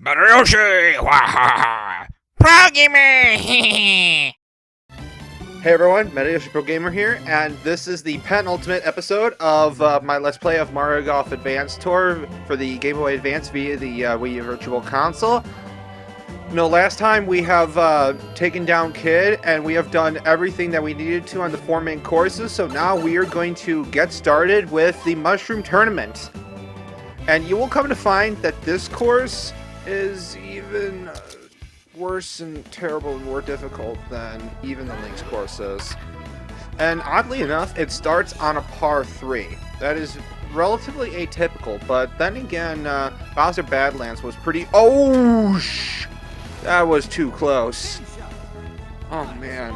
Maruyoshi! Wahaha! Pro Gamer! Hey everyone, Metayoshi Pro Gamer here, and this is the penultimate episode of my Let's Play of Mario Golf Advance Tour for the Game Boy Advance via the Wii U Virtual Console. Last time we have taken down Kid, and we have done everything that we needed to on the four main courses, so now we are going to get started with the Mushroom Tournament. And you will come to find that this course is even worse and terrible and more difficult than even the Link's courses. And oddly enough, it starts on a par 3. That is relatively atypical, but then again, Bowser Badlands was pretty... Oh, that was too close. Oh, man.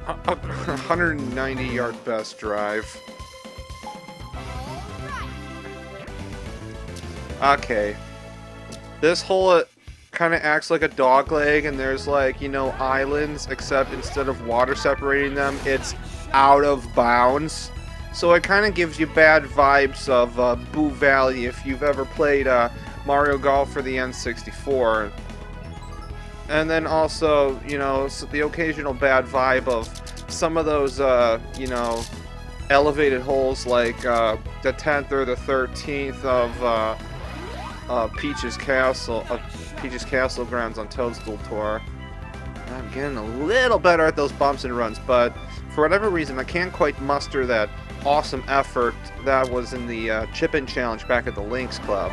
190-yard best drive. Okay. This hole kind of acts like a dog leg, and there's like, islands, except instead of water separating them, it's out of bounds. So it kind of gives you bad vibes of Boo Valley if you've ever played Mario Golf for the N64. And then also, the occasional bad vibe of some of those, elevated holes like the 10th or the 13th of Peach's Castle grounds on Toadstool Tour. I'm getting a little better at those bumps and runs, but for whatever reason, I can't quite muster that awesome effort that was in the Chip-In Challenge back at the Lynx Club,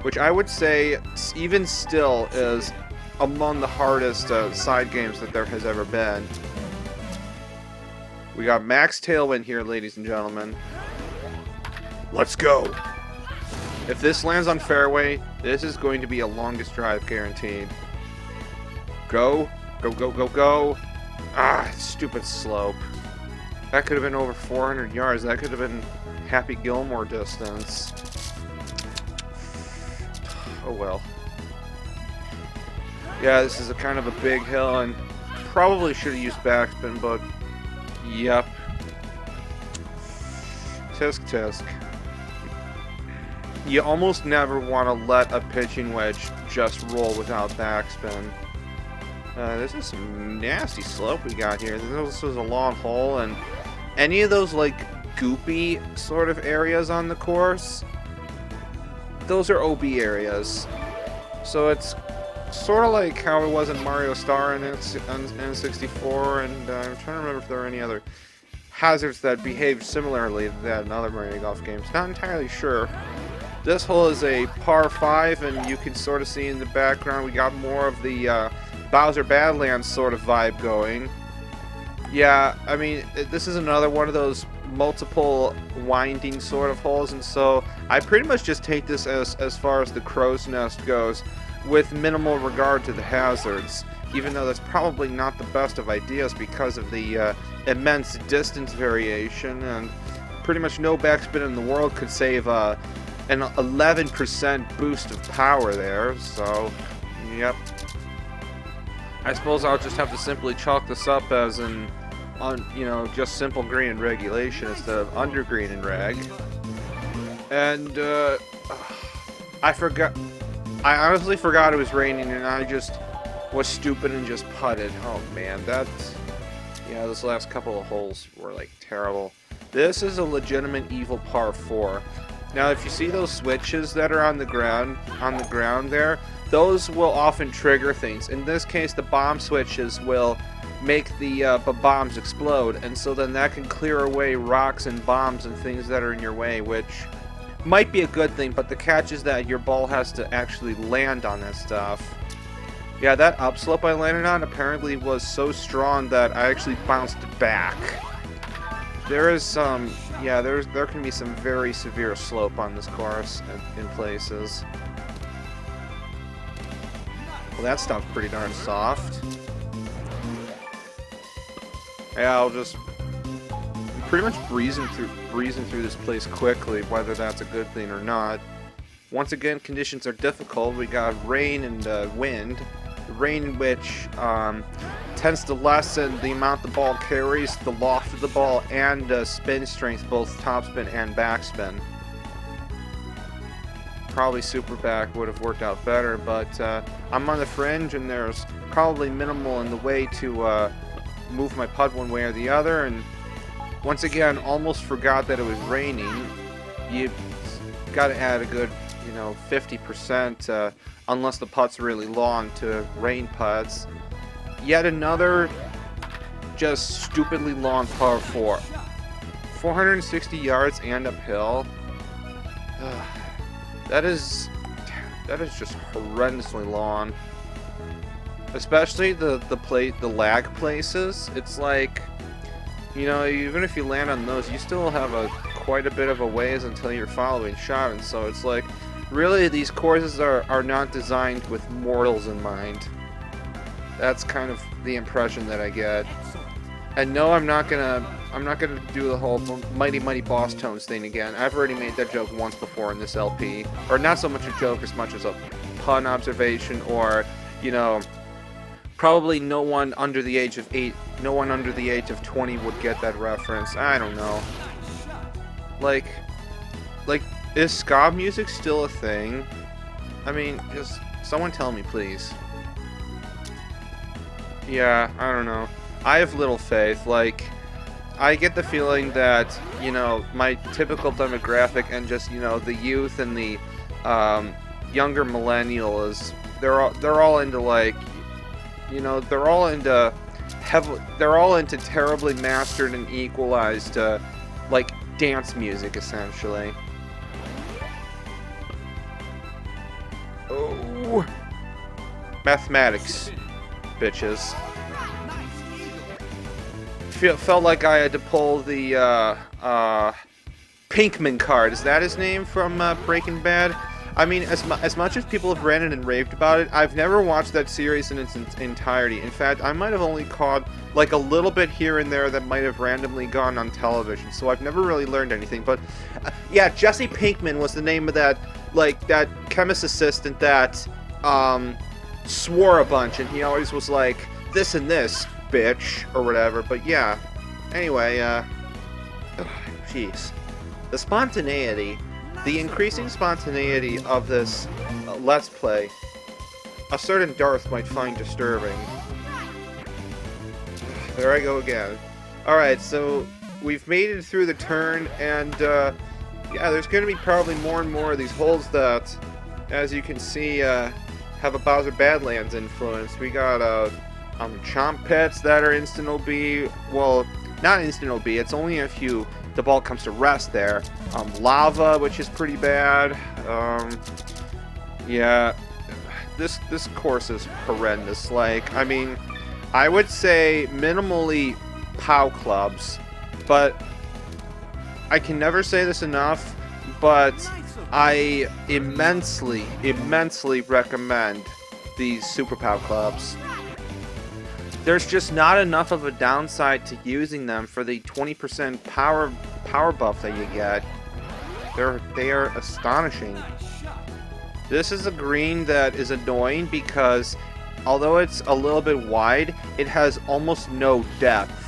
which I would say, even still, is among the hardest side games that there has ever been. We got max tailwind here, ladies and gentlemen. Let's go! If this lands on fairway, this is going to be a longest drive guaranteed. Go. Go, go, go, go. Ah, stupid slope. That could have been over 400 yards. That could have been Happy Gilmore distance. Oh well. Yeah, this is a kind of a big hill, and probably should have used backspin, but yep. Tisk tisk. You almost never want to let a pitching wedge just roll without backspin. This is some nasty slope we got here. This is a long hole, and any of those like goopy sort of areas on the course, those are OB areas. So it's sort of like how it was in Mario Star and N64, and I'm trying to remember if there are any other hazards that behave similarly to that in other Mario Golf games. Not entirely sure. This hole is a par 5, and you can sort of see in the background we got more of the Bowser Badlands sort of vibe going. Yeah, I mean, this is another one of those multiple winding sort of holes, and so I pretty much just take this as far as the crow's nest goes, with minimal regard to the hazards, even though that's probably not the best of ideas because of the immense distance variation, and pretty much no backspin in the world could save an 11% boost of power there, so, yep. I suppose I'll just have to simply chalk this up as just simple green and regulation instead of under green and reg. And, I honestly forgot it was raining, and I just was stupid and just putted. Oh man, those last couple of holes were like terrible. This is a legitimate evil par 4. Now, if you see those switches that are on the ground there, those will often trigger things. In this case, the bomb switches will make the bombs explode, and so then that can clear away rocks and bombs and things that are in your way, which might be a good thing, but the catch is that your ball has to actually land on that stuff. Yeah, that upslope I landed on apparently was so strong that I actually bounced back. There is some, there can be some very severe slope on this course in places. Well, that stuff's pretty darn soft. Yeah, I'll just pretty much breezing through this place quickly, whether that's a good thing or not. Once again, conditions are difficult. We got rain and wind. Rain, which tends to lessen the amount the ball carries, the loft of the ball, and spin strength, both topspin and backspin. probably super back would have worked out better, but I'm on the fringe and there's probably minimal in the way to move my putt one way or the other, and once again, almost forgot that it was raining. You got to add a good, 50%, unless the putt's really long, to rain putts. Yet another just stupidly long par 4. 460 yards and uphill. That is just horrendously long. Especially the lag places. It's like, even if you land on those, you still have quite a bit of a ways until you're following shot, and so it's like, really, these courses are not designed with mortals in mind. That's kind of the impression that I get. And no, I'm not gonna do the whole Mighty Mighty Boss Tones thing again. I've already made that joke once before in this LP, or not so much a joke as much as a pun observation, or probably no one under the age of 20 would get that reference. I don't know. Like, is ska music still a thing? I mean, just someone tell me, please. Yeah, I don't know. I have little faith. Like, I get the feeling that, my typical demographic and just, the youth and the younger millennial is, they're all into, like, they're all into terribly mastered and equalized, like, dance music, essentially. Oh, mathematics, bitches. Felt like I had to pull the Pinkman card. Is that his name from Breaking Bad? I mean, as much as people have ranted and raved about it, I've never watched that series in its entirety. In fact, I might have only caught like a little bit here and there that might have randomly gone on television, so I've never really learned anything. But yeah, Jesse Pinkman was the name of that chemist assistant that swore a bunch, and he always was like, this and this, bitch, or whatever. But yeah, anyway, jeez. The spontaneity, the increasing spontaneity of this Let's Play, a certain Darth might find disturbing. There I go again. Alright, so we've made it through the turn, and yeah, there's going to be probably more and more of these holes that, as you can see, have a Bowser Badlands influence. We got Chomp Pits that are instant OB. Well, not instant OB, it's only if the ball comes to rest there. Lava, which is pretty bad. Yeah, this course is horrendous. Like, I mean, I would say minimally POW clubs, but I can never say this enough, but I immensely recommend these Super POW clubs. There's just not enough of a downside to using them for the 20% power buff that you get. They are astonishing. This is a green that is annoying because although it's a little bit wide, it has almost no depth.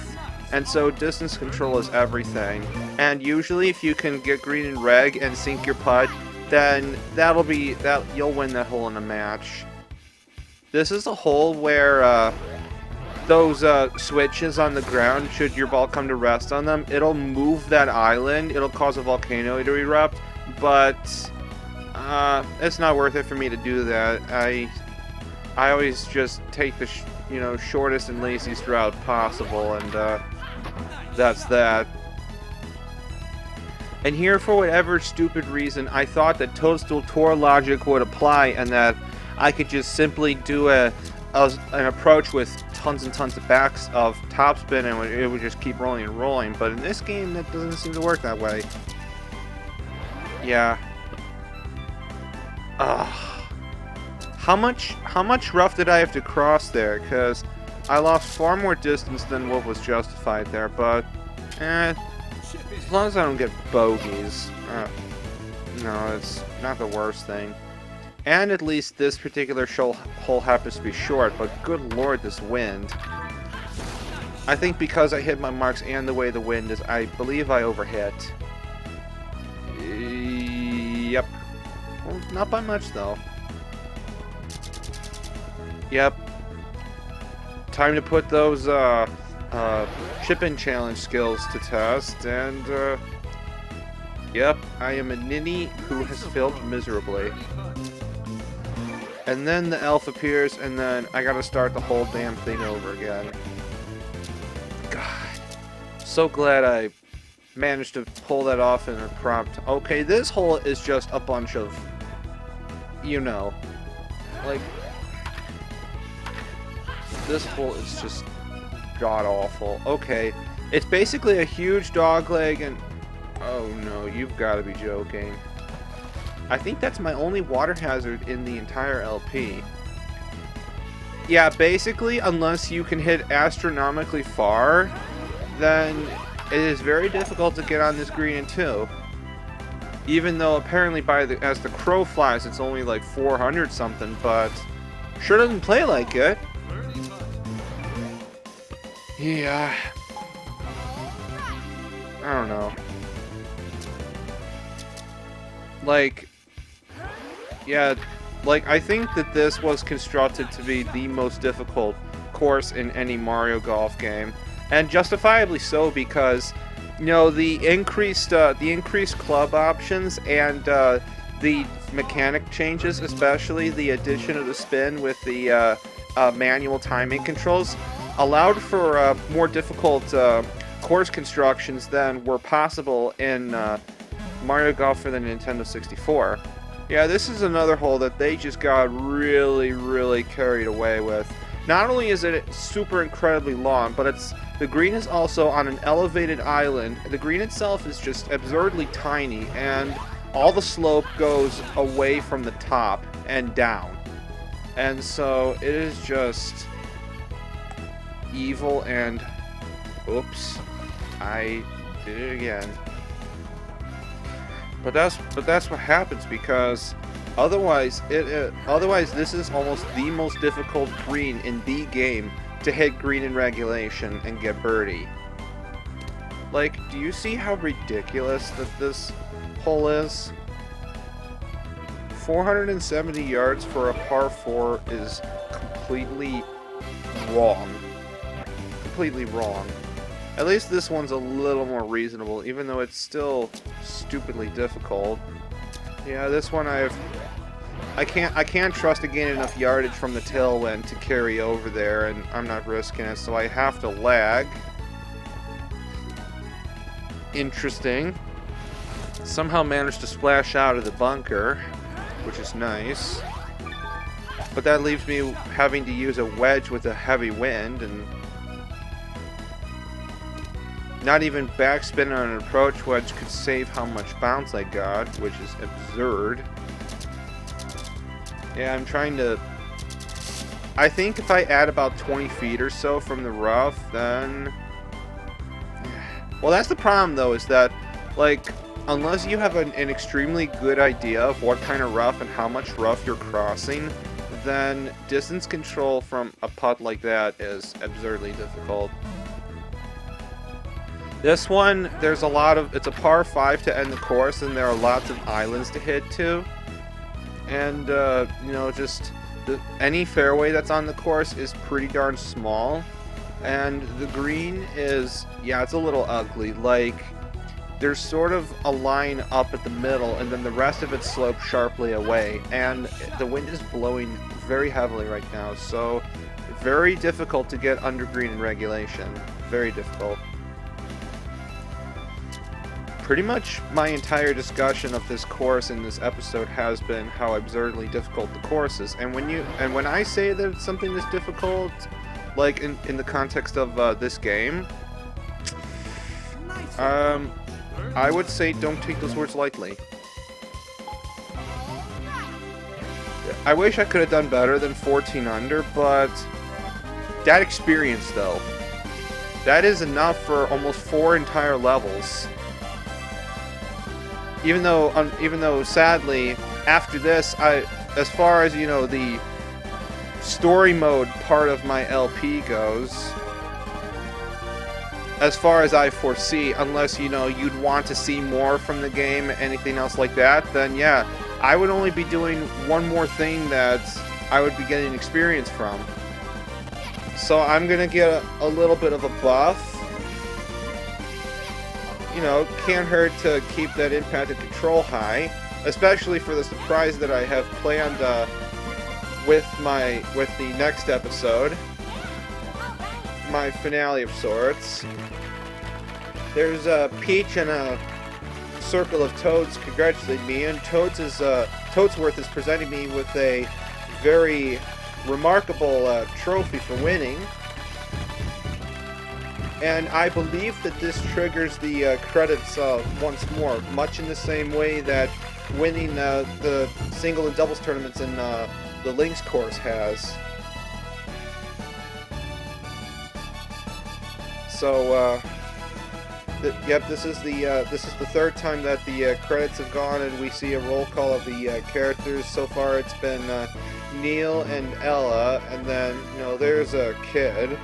And so distance control is everything. And usually if you can get green and reg and sink your putt, then you'll win that hole in a match. This is a hole where those switches on the ground, should your ball come to rest on them, it'll move that island, it'll cause a volcano to erupt, but it's not worth it for me to do that. I always just take the shortest and laziest route possible, and that's that. And here, for whatever stupid reason, I thought that Toadstool Tour logic would apply, and that I could just simply do an approach with tons and tons of backs of topspin, and it would just keep rolling and rolling. But in this game, that doesn't seem to work that way. Yeah. How much rough did I have to cross there? Because I lost far more distance than what was justified there. But as long as I don't get bogeys, no, it's not the worst thing. And at least this particular hole happens to be short, but good lord, this wind. I think because I hit my marks and the way the wind is, I believe I overhit. Yep. Well, not by much, though. Yep. Time to put those, chip-in challenge skills to test, and, yep, I am a ninny who has failed miserably. And then the elf appears, and then I gotta start the whole damn thing over again. God. So glad I managed to pull that off in a prompt. Okay, this hole is just a bunch of, you know, like, this hole is just god-awful. Okay, it's basically a huge dog leg, and oh no, you've got to be joking. I think that's my only water hazard in the entire LP. Yeah, basically, unless you can hit astronomically far, then it is very difficult to get on this green in 2. Even though apparently as the crow flies, it's only like 400 something, but sure doesn't play like it. Yeah. I don't know. Like, yeah, like, I think that this was constructed to be the most difficult course in any Mario Golf game. And justifiably so, because, you know, the increased club options and the mechanic changes, especially the addition of the spin with the manual timing controls, allowed for more difficult course constructions than were possible in Mario Golf for the Nintendo 64. Yeah, this is another hole that they just got really, really carried away with. Not only is it super incredibly long, but the green is also on an elevated island. The green itself is just absurdly tiny, and all the slope goes away from the top and down. And so it is just evil, and oops, I did it again. But that's what happens, because otherwise this is almost the most difficult green in the game to hit green in regulation and get birdie. Like, do you see how ridiculous that this hole is? 470 yards for a par 4 is completely wrong. Completely wrong. At least this one's a little more reasonable, even though it's still stupidly difficult. Yeah, this one I can't trust to gain enough yardage from the tailwind to carry over there, and I'm not risking it, so I have to lag. Interesting. Somehow managed to splash out of the bunker, which is nice. But that leaves me having to use a wedge with a heavy wind, and not even backspin on an approach wedge could save how much bounce I got, which is absurd. Yeah, I'm trying to... I think if I add about 20 feet or so from the rough, then... Well, that's the problem, though, is that, like, unless you have an extremely good idea of what kind of rough and how much rough you're crossing, then distance control from a putt like that is absurdly difficult. This one, there's a lot of... It's a par 5 to end the course, and there are lots of islands to hit to. And, you know, just... any fairway that's on the course is pretty darn small. And the green is... yeah, it's a little ugly. Like, there's sort of a line up at the middle, and then the rest of it slopes sharply away. And the wind is blowing very heavily right now, so... very difficult to get under green in regulation. Very difficult. Pretty much my entire discussion of this course in this episode has been how absurdly difficult the course is. And when I say that it's something that's difficult, like in the context of this game, I would say don't take those words lightly. I wish I could have done better than 14 under, but that experience, though, that is enough for almost 4 entire levels. Even though sadly, after this, as far as, you know, the story mode part of my LP goes, as far as I foresee, unless, you know, you'd want to see more from the game, anything else like that, then yeah, I would only be doing one more thing that I would be getting experience from. So I'm gonna get a little bit of a buff. You know, can't hurt to keep that impact and control high, especially for the surprise that I have planned with the next episode, my finale of sorts. There's Peach and a circle of Toads congratulating me, and Toadsworth is presenting me with a very remarkable trophy for winning. And I believe that this triggers the credits once more, much in the same way that winning the single and doubles tournaments in the Links course has. So, yep, this is the third time that the credits have gone, and we see a roll call of the characters. So far, it's been Neil and Ella, and then there's a Kid,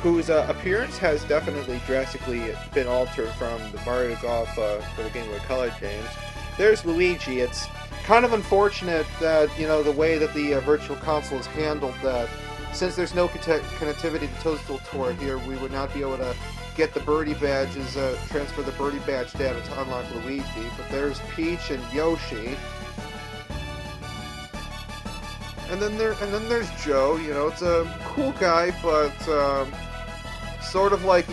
whose appearance has definitely drastically been altered from the Mario Golf for the Game Boy Color games. There's Luigi. It's kind of unfortunate that, the way that the Virtual Console is handled, that since there's no connectivity to Toadstool Tour here, we would not be able to get the birdie badges, transfer the birdie badge data to unlock Luigi. But there's Peach and Yoshi. And then there's Joe. It's a cool guy, but sort of like,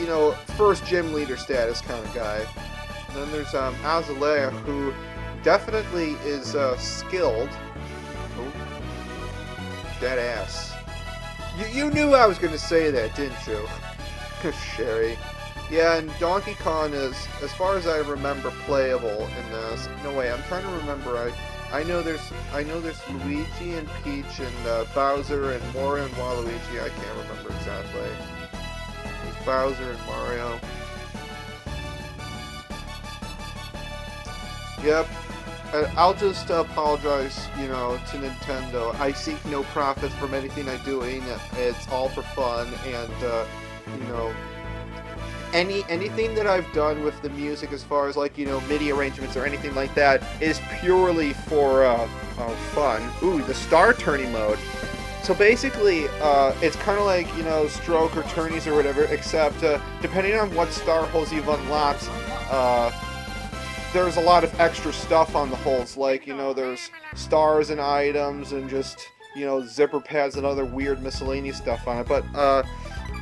first gym leader status kind of guy. And then there's Azalea, who definitely is skilled. Oh, dead ass. You knew I was going to say that, didn't you? Sherry. Yeah, and Donkey Kong is, as far as I remember, playable in this. No way, I'm trying to remember. I know there's Luigi and Peach and Bowser and Mario and Waluigi. I can't remember exactly. There's Bowser and Mario. Yep. I'll just apologize, to Nintendo. I seek no profit from anything I'm doing. It's all for fun, and anything that I've done with the music, as far as like MIDI arrangements or anything like that, is purely for fun. Ooh, the star turning mode. So basically, it's kind of like stroke or tourneys or whatever, except depending on what star holes you've unlocked, there's a lot of extra stuff on the holes, like, there's stars and items and just, zipper pads and other weird miscellaneous stuff on it. But,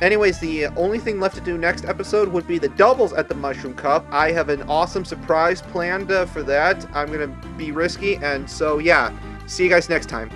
anyways, the only thing left to do next episode would be the doubles at the Mushroom Cup. I have an awesome surprise planned for that. I'm going to be risky, and so, yeah, see you guys next time.